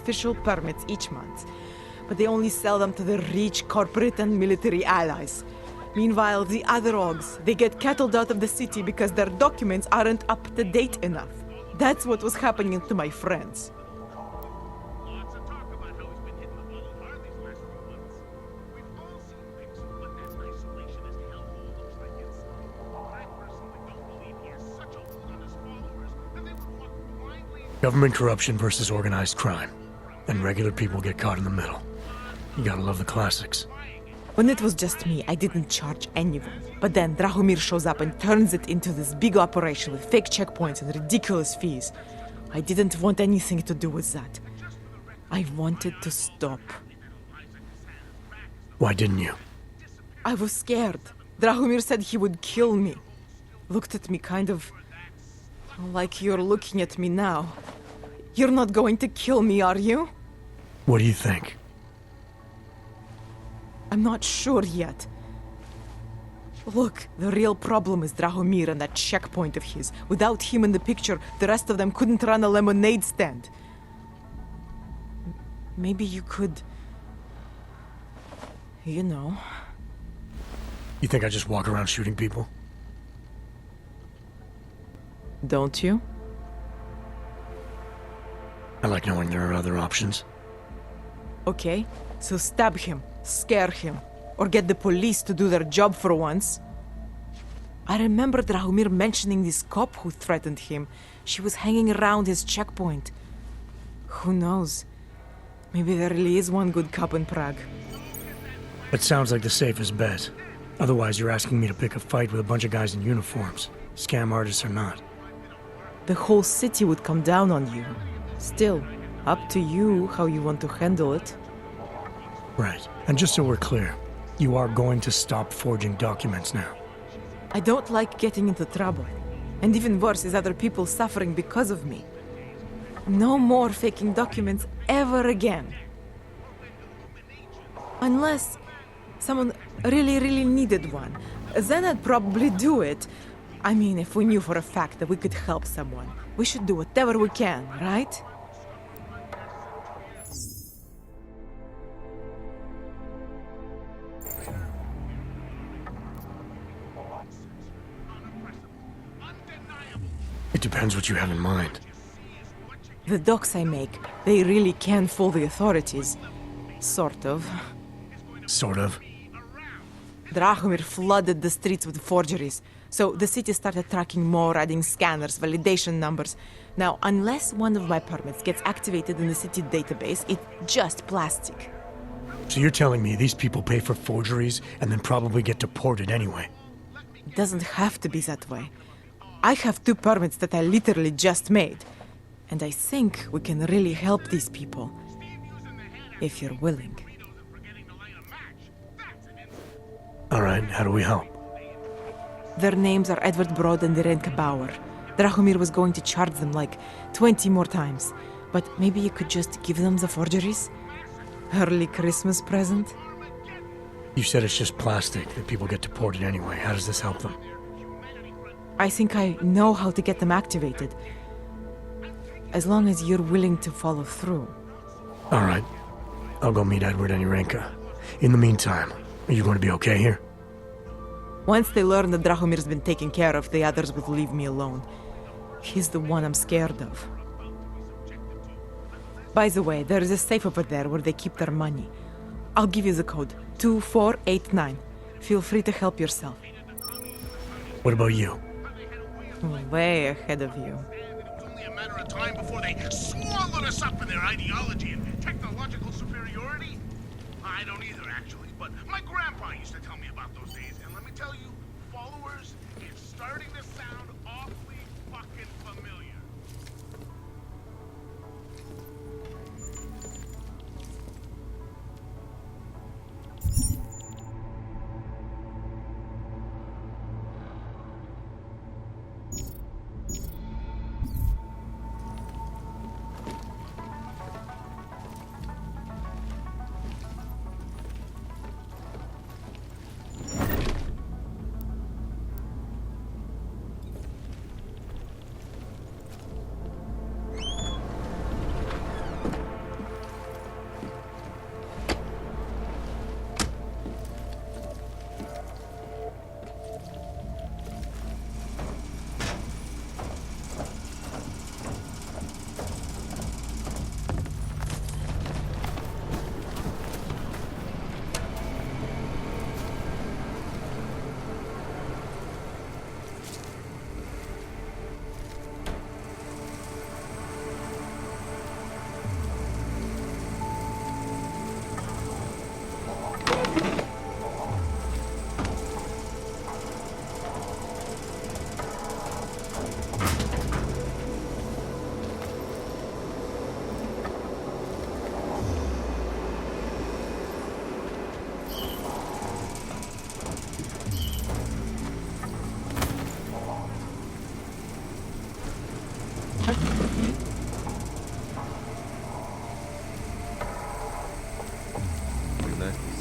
official permits each month. But they only sell them to the rich corporate and military allies. Meanwhile, the other orgs, they get cattled out of the city because their documents aren't up to date enough. That's what was happening to my friends. Lots of talk about how he's been hitting the ball hard these last few months. We've all seen things, but that isolationist hellhole looks like it's... I personally don't believe he has such a hold on his followers that they would walk blindly... Government corruption versus organized crime. And regular people get caught in the middle. You gotta love the classics. When it was just me, I didn't charge anyone. But then Drahomir shows up and turns it into this big operation with fake checkpoints and ridiculous fees. I didn't want anything to do with that. I wanted to stop. Why didn't you? I was scared. Drahomir said he would kill me. Looked at me kind of... like you're looking at me now. You're not going to kill me, are you? What do you think? I'm not sure yet. Look, the real problem is Drahomir and that checkpoint of his. Without him in the picture, the rest of them couldn't run a lemonade stand. Maybe you could... you know... You think I just walk around shooting people? Don't you? I like knowing there are other options. Okay, so stab him, scare him, or get the police to do their job for once. I remember Drahomir mentioning this cop who threatened him. She was hanging around his checkpoint. Who knows? Maybe there really is one good cop in Prague. That sounds like the safest bet. Otherwise, you're asking me to pick a fight with a bunch of guys in uniforms. Scam artists or not. The whole city would come down on you. Still, up to you how you want to handle it. Right. And just so we're clear, you are going to stop forging documents now. I don't like getting into trouble. And even worse is other people suffering because of me. No more faking documents ever again. Unless someone really needed one. Then I'd probably do it. I mean, if we knew for a fact that we could help someone, we should do whatever we can, right? It depends what you have in mind. The docs I make, they really can fool the authorities. Sort of. Sort of. Drahomir flooded the streets with forgeries, so the city started tracking more, adding scanners, validation numbers. Now, unless one of my permits gets activated in the city database, it's just plastic. So you're telling me these people pay for forgeries and then probably get deported anyway? It doesn't have to be that way. I have 2 permits that I literally just made. And I think we can really help these people. If you're willing. Alright, how do we help? Their names are Edward Broad and Irenka Bauer. Drahomir was going to charge them like 20 more times. But maybe you could just give them the forgeries? Early Christmas present? You said it's just plastic, that people get deported anyway. How does this help them? I think I know how to get them activated. As long as you're willing to follow through. Alright. I'll go meet Edward and Irenka. In the meantime, are you going to be okay here? Once they learn that Drahomir's been taken care of, the others will leave me alone. He's the one I'm scared of. By the way, there is a safe over there where they keep their money. I'll give you the code. 2489. Feel free to help yourself. What about you? Way ahead of you. It's only a matter of time before they swallowed us up in their ideology and technological superiority. I don't either, actually, but my grandpa used to tell me about those days, and let me tell you, followers, it's starting to sound awfully fucking familiar.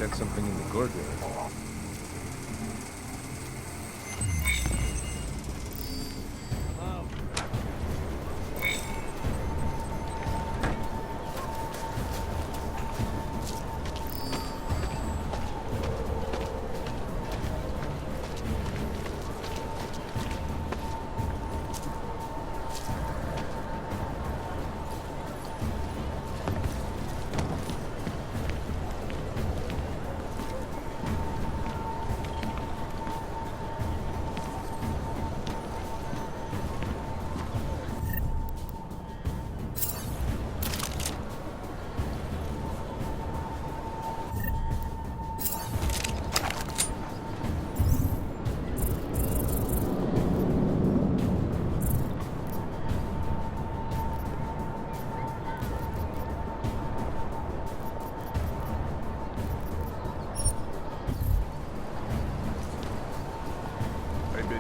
sense something in the courtyard.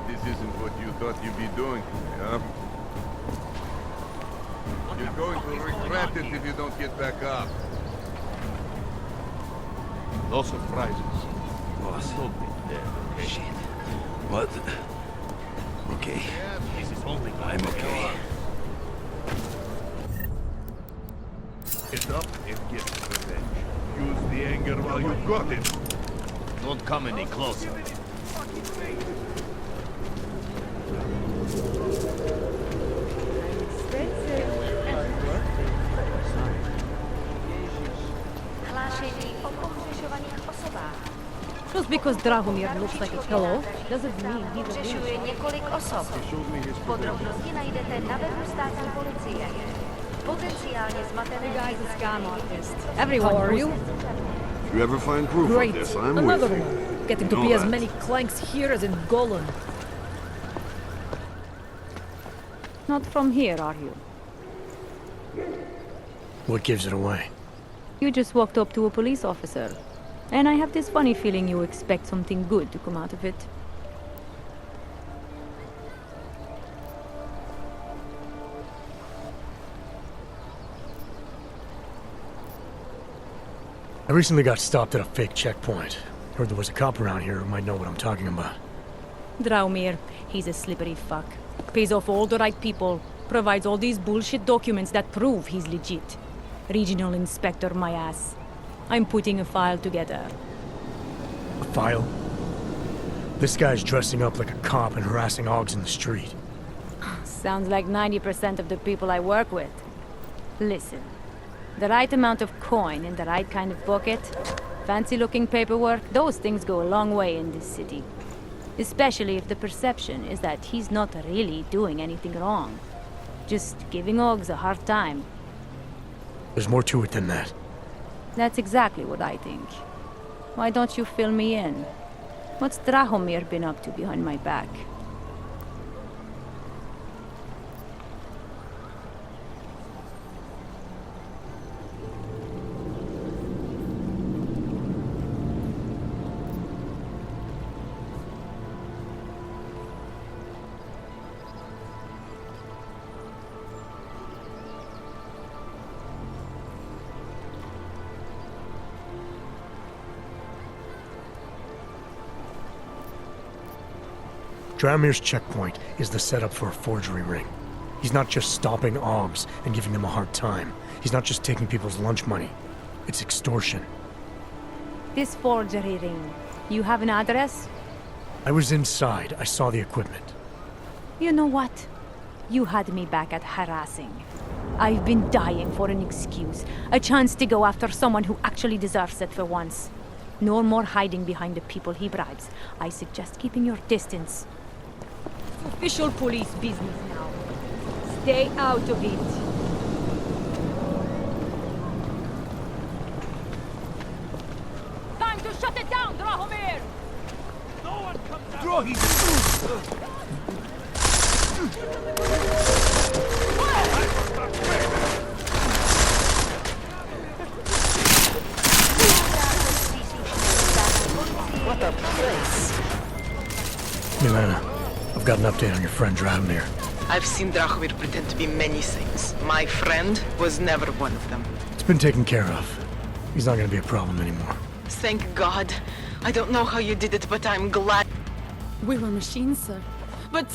This isn't what you thought you'd be doing, huh? You're going to regret it if you don't get back up. No surprises. Boss. Hold me there, okay? Shit. What? Okay. This is only I'm okay. Get up and get revenge. Use the anger while you've got it. Don't come any closer. Just because Drahomir looks like a pillow doesn't mean he's a Řešuje několik osob. Podrobnosti najdete na webu státní policie. Potenciálně zmatené... The guy's a scam artist. Everyone knows you? If you ever find proof Great. of this, I'm Another with you. one. Getting to Know be as that. many clanks here as in Golan. Not from here, are you? What gives it away? You just walked up to a police officer. And I have this funny feeling you expect something good to come out of it. I recently got stopped at a fake checkpoint. Heard there was a cop around here who might know what I'm talking about. Draumir, he's a slippery fuck. Pays off all the right people. Provides all these bullshit documents that prove he's legit. Regional inspector, my ass. I'm putting a file together. A file? This guy's dressing up like a cop and harassing Augs in the street. Sounds like 90% of the people I work with. Listen, the right amount of coin in the right kind of bucket, fancy-looking paperwork, those things go a long way in this city. Especially if the perception is that he's not really doing anything wrong. Just giving Augs a hard time. There's more to it than that. That's exactly what I think. Why don't you fill me in? What's Drahomir been up to behind my back? Draumir's checkpoint is the setup for a forgery ring. He's not just stopping Augs and giving them a hard time. He's not just taking people's lunch money. It's extortion. This forgery ring. You have an address? I was inside. I saw the equipment. You know what? You had me back at harassing. I've been dying for an excuse. A chance to go after someone who actually deserves it for once. No more hiding behind the people he bribes. I suggest keeping your distance. Official police business now. Stay out of it. Time to shut it down, Drahomir! No one comes out! What a place. Milena, I've got an update on your friend Draumir. I've seen Drahomir pretend to be many things. My friend was never one of them. It's been taken care of. He's not gonna be a problem anymore. Thank God. I don't know how you did it, but I'm glad. We were machines, sir. But...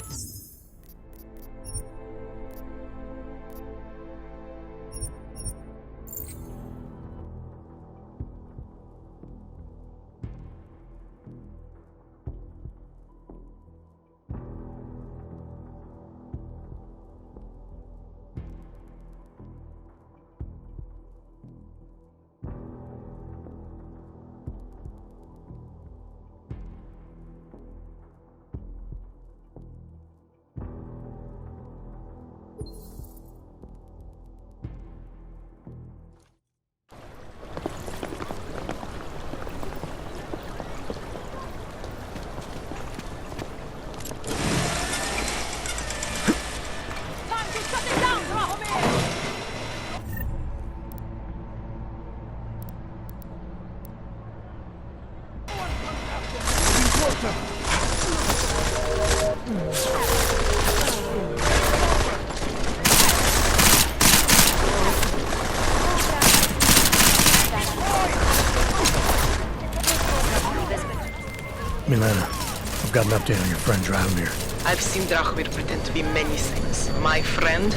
Milena, I've got an update on your friend Drahomir. I've seen Drahomir pretend to be many things. My friend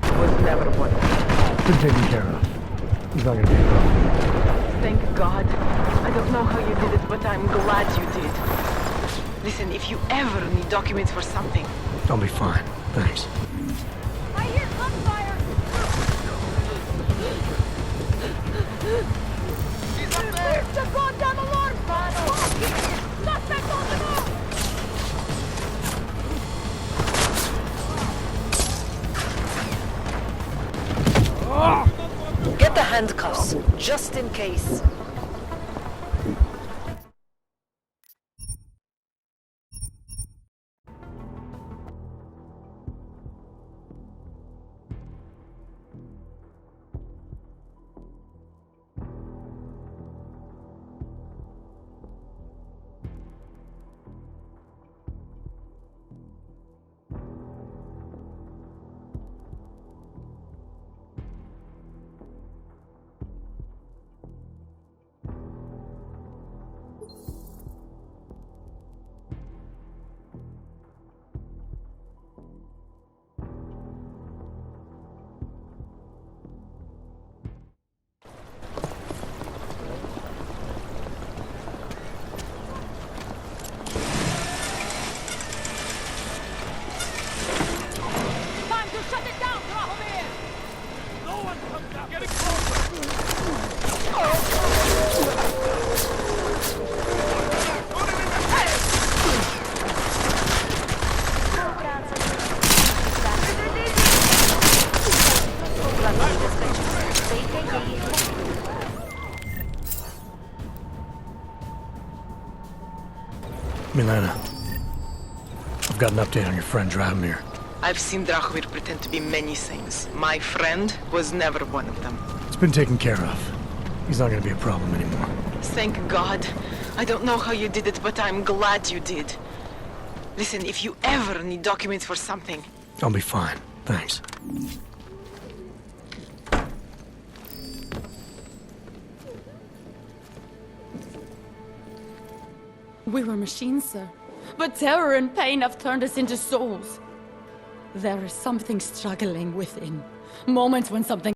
was never one. It's been taken care of. He's not gonna be a problem. Thank God. I don't know how you did it, but I'm glad you did. Listen, if you ever need documents for something... I'll be fine. Thanks. I hear gunfire! He's up there! Where's the goddamn alarm? Suspect on the move! Get the handcuffs, just in case. Time to shut it down, Drahomir! No one comes out! Getting closer! Milena, I've got an update on your friend Drahomir. I've seen Drahomir pretend to be many things. My friend was never one of them. It's been taken care of. He's not gonna be a problem anymore. Thank God. I don't know how you did it, but I'm glad you did. Listen, if you ever need documents for something... I'll be fine. Thanks. We were machines, sir. But terror and pain have turned us into souls. There is something struggling within. Moments when something